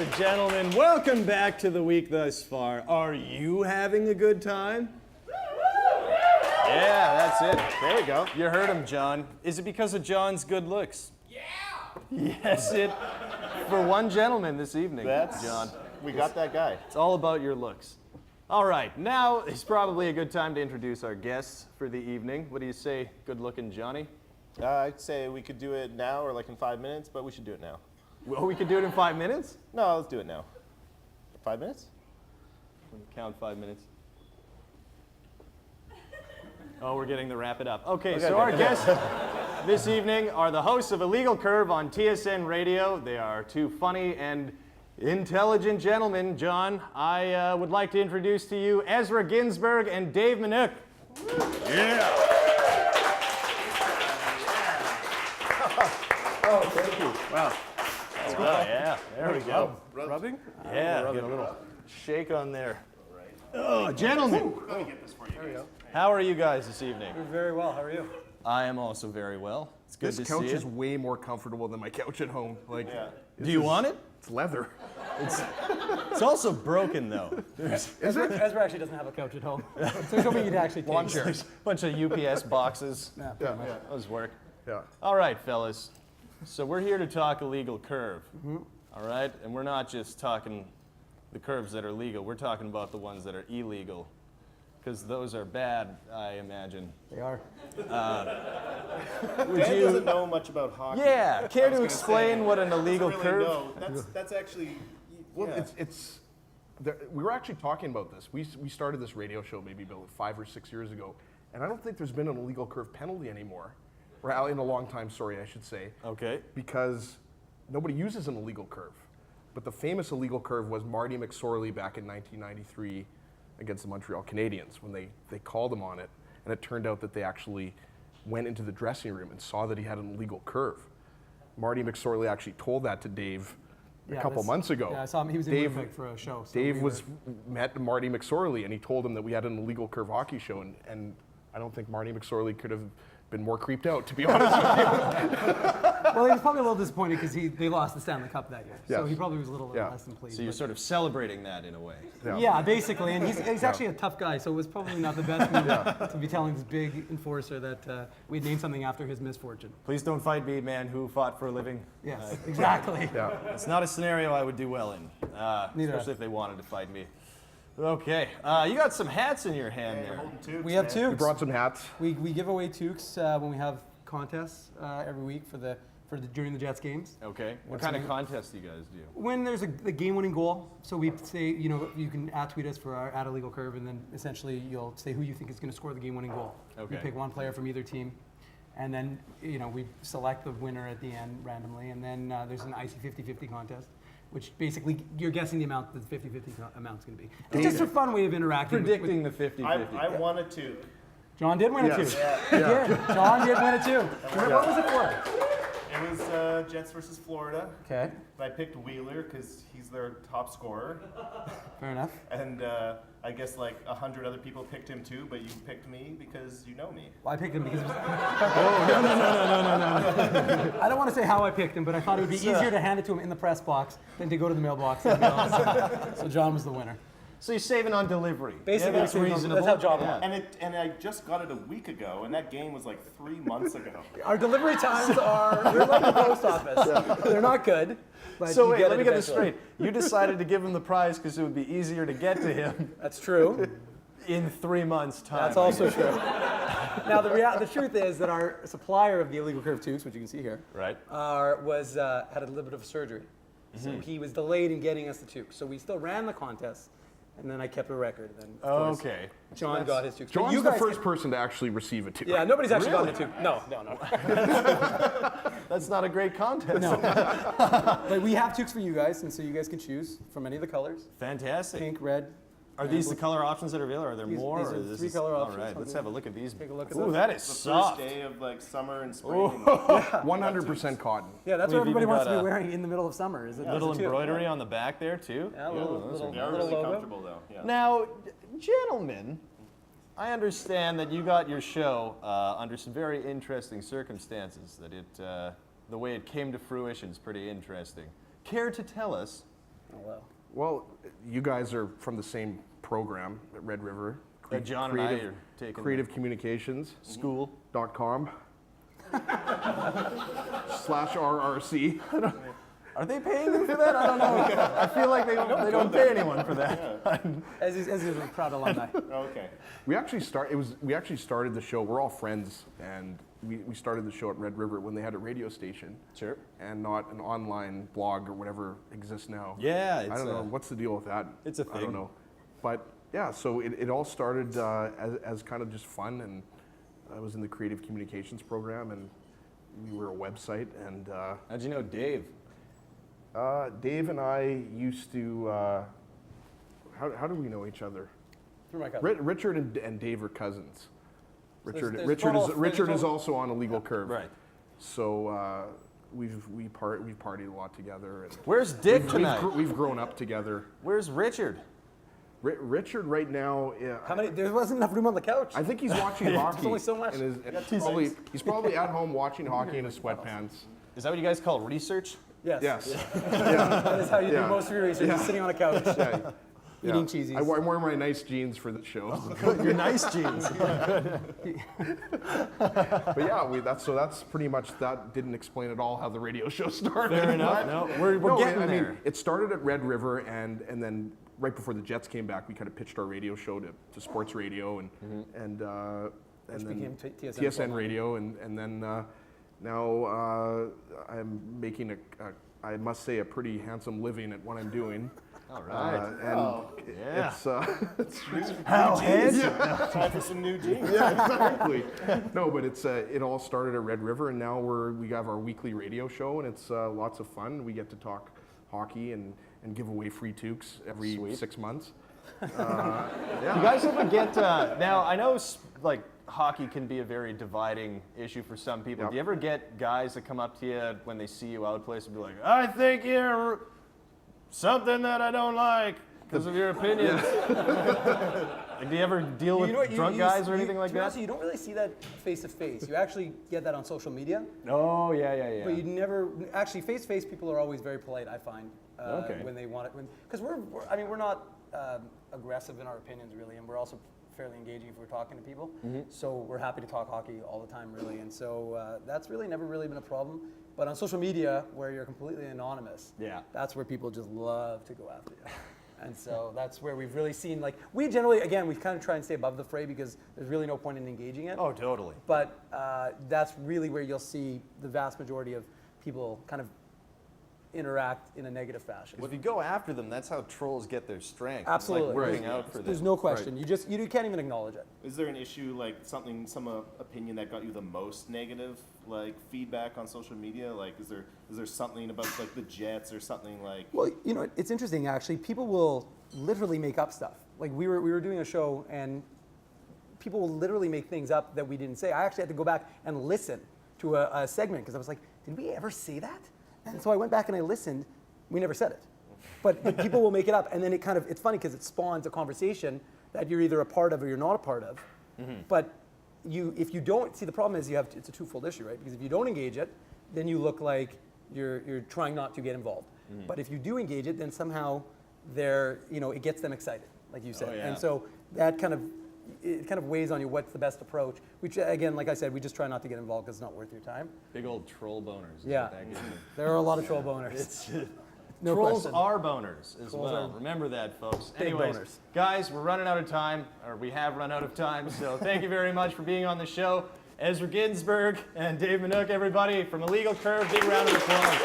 and gentlemen, welcome back to the week thus far. Are you having a good time? Yeah, that's it. There you go. You heard him, John. Is it because of John's good looks? Yeah! Yes, for one gentleman this evening, John. We got that guy. It's all about your looks. All right, now is probably a good time to introduce our guests for the evening. What do you say, good-looking Johnny? I'd say we could do it now or like in 5 minutes, but we should do it now. Well, we could do it in 5 minutes? No, let's do it now. 5 minutes? Count 5 minutes. Oh, we're getting the wrap it up. Okay, so our guests this evening are the hosts of Illegal Curve on TSN Radio. They are two funny and intelligent gentlemen. John, I would like to introduce to you Ezra Ginsburg and Dave Minuk. Yeah. Oh, thank you. Wow. Oh, yeah, there we go. Rubbing? Yeah, get a little shake on there. Oh, gentlemen. Let me get this for you. There we go. How are you guys this evening? We're very well. How are you? I am also very well. It's good to see you. This couch is way more comfortable than my couch at home. Like, Do you want it? It's leather. It's also broken though. Ezra actually doesn't have a couch at home. So he's hoping you'd actually take Lawn chairs. Bunch of UPS boxes. Yeah. Those work. Yeah. All right, fellas. So we're here to talk illegal curve. All right? And we're not just talking the curves that are legal. We're talking about the ones that are illegal. Because those are bad, I imagine. They are. Dan doesn't know much about hockey. Yeah. Care to explain what an illegal really curve? know. That's actually. Well, Yeah. we were actually talking about this. We started this radio show maybe about 5 or 6 years ago, and I don't think there's been an illegal curve penalty anymore. Or in a long time, sorry, I should say. Okay. Because nobody uses an illegal curve. But the famous illegal curve was Marty McSorley back in 1993 against the Montreal Canadiens when they called him on it, and it turned out that they actually went into the dressing room and saw that he had an illegal curve. Marty McSorley actually told that to Dave a couple months ago. Yeah, I saw him. He was in Winnipeg for a show. So Dave met Marty McSorley, and he told him that we had an illegal curve hockey show, and I don't think Marty McSorley could have been more creeped out, to be honest with you. Well, he was probably a little disappointed because they lost the Stanley Cup that year. So Yes. he probably was a little less than pleased. So you're sort of celebrating that in a way. Yeah, basically. And he's actually a tough guy, so it was probably not the best move to be telling this big enforcer that we'd named something after his misfortune. Please don't fight me, man who fought for a living. Yes, exactly. Yeah. It's not a scenario I would do well in, Neither. especially if they wanted to fight me. Okay, you got some hats in your hand there. Holding tubes, We have man. two. We brought some hats. We give away toques when we have contests every week during the Jets games. Okay, what kind of contests do you guys do? When there's a game-winning goal, so we say, you can tweet us for our @illegal curve, and then essentially you'll say who you think is going to score the game-winning goal. Okay. We pick one player from either team, and then we select the winner at the end randomly, and then there's an icy 50-50 contest, which basically you're guessing the amount that the 50-50 amount's going to be. It's just a fun way of interacting. Predicting the 50-50. I wanted to. John did win it Yes. too. He did. John did win it too. What was it for? It was Jets versus Florida. Okay, I picked Wheeler because he's their top scorer. fair enough. And I guess like 100 other people picked him too, but you picked me because you know me. Well, I picked him because it was... No. I don't want to say how I picked him, but I thought it would be easier to hand it to him in the press box than to go to the mailbox. And be honest. So John was the winner. So you're saving on delivery. Basically, yeah, that's reasonable. That's how John won. And I just got it a week ago, and that game was like 3 months ago. Our delivery times they're like the post office. They're not good. But So you wait, get let it me get this eventually. straight. You decided to give him the prize because it would be easier to get to him That's true. in 3 months' time. That's also true. Now the truth is that our supplier of the illegal curve tubes, which you can see here, Right. had a little bit of surgery, so he was delayed in getting us the tubes. So we still ran the contest, and then I kept a record. And then of course, Okay. John got his tubes. But John's you the guys first person to actually receive a tube. Yeah, nobody's actually Really? gotten a tube. No. That's not a great contest. No. But we have tubes for you guys, and so you guys can choose from any of the colors: Fantastic. pink, red. Are these the color options that are available? Are there These- more? these or are this three is- color All options. right, let's have a look at these. Take a look at Ooh, those. that is The soft. first day of like summer and spring. 100% cotton. Yeah, that's We've what everybody even wants to got be a wearing in the middle of summer. Is it Little is it too? embroidery on the back there too. Yeah, a those little, are They are little really logo. comfortable though. Yeah. Now, gentlemen, I understand that you got your show under some very interesting circumstances. That the way it came to fruition is pretty interesting. Care to tell us Hello. Well, you guys are from the same program at Red River. John and I are taking Creative Communications. school.com. /RRC. Are they paying them for that? I don't know. I feel like they don't pay anyone for that. As he's a proud alumni. Okay. We actually started the show. We're all friends, and we started the show at Red River when they had a radio station. Sure. And not an online blog or whatever exists now. Yeah, I don't know what's the deal with that. It's a I thing. don't know, but yeah. So it all started as kind of just fun, and I was in the creative communications program, and we were a website. And how'd you know Dave? Dave and I used to. How do we know each other? Through my cousin. Richard and Dave are cousins. Richard there's is also on a legal curve. Right. So we've partied a lot together. And Where's Dick tonight? we've grown up together. Where's Richard? Richard right now. How many? There wasn't enough room on the couch. I think he's watching hockey. There's only so much. And he's probably at home watching hockey in his sweatpants. Is that what you guys call research? Yes. Yes. That is how you do Yeah. most of your research. Just sitting on a couch, Yeah. eating cheesies. I'm wearing my nice jeans for the show. Your nice jeans. But yeah, that's pretty much, that didn't explain at all how the radio show started. Fair enough. No, we're getting I there. mean, it started at Red River, and then right before the Jets came back, we kind of pitched our radio show to sports radio, and then became TSN TSN radio, and then now I'm making I must say, a pretty handsome living at what I'm doing. All right. And it's How handsome. Time for some new jeans. yeah, exactly. No, but it all started at Red River, and now we have our weekly radio show, and it's lots of fun. We get to talk hockey and give away free toques every 6 months. You guys ever get now? I know like hockey can be a very dividing issue for some people. Yep. Do you ever get guys that come up to you when they see you out place and be like, "I think you're something that I don't like because of your opinions"? Like, do you ever deal with drunk guys or anything like that? Honest, you don't really see that face to face. You actually get that on social media. Oh yeah. But you never actually face to face. People are always very polite. I find when they want it, because we're not aggressive in our opinions really, and we're also fairly engaging if we're talking to people. So we're happy to talk hockey all the time really, and so that's really never really been a problem. But on social media, where you're completely anonymous, that's where people just love to go after you. And so that's where we've really seen, like, we generally, again, we kind of try and stay above the fray because there's really no point in engaging it. Oh, totally. But that's really where you'll see the vast majority of people kind of interact in a negative fashion. If you go after them, that's how trolls get their strength. Absolutely. It's like working out for them. There's no question. You can't even acknowledge it. Is there an issue, like some opinion that got you the most negative, like feedback on social media? Like, is there something about like the Jets or something like? Well, it's interesting actually. People will literally make up stuff. Like we were doing a show and people will literally make things up that we didn't say. I actually had to go back and listen to a segment because I was like, did we ever say that? And so I went back and I listened. We never said it. But people will make it up, and then it's funny because it spawns a conversation that you're either a part of or you're not a part of. But if you don't, see, the problem is it's a twofold issue, right? Because if you don't engage it, then you look like you're trying not to get involved. But if you do engage it, then somehow it gets them excited, like you said. Oh, yeah. And so that kind of weighs on you what's the best approach, which again, like I said, we just try not to get involved because it's not worth your time. Big old troll boners. Is Yeah. what that gives me. There are a lot of troll boners. No Trolls question. are boners as Trolls well. are Remember that, folks. big Anyways, boners. guys, we're running out of time, or we have run out of time, so thank you very much for being on the show. Ezra Ginsburg and Dave Minuk, everybody, from A Legal Curve. Big round of applause.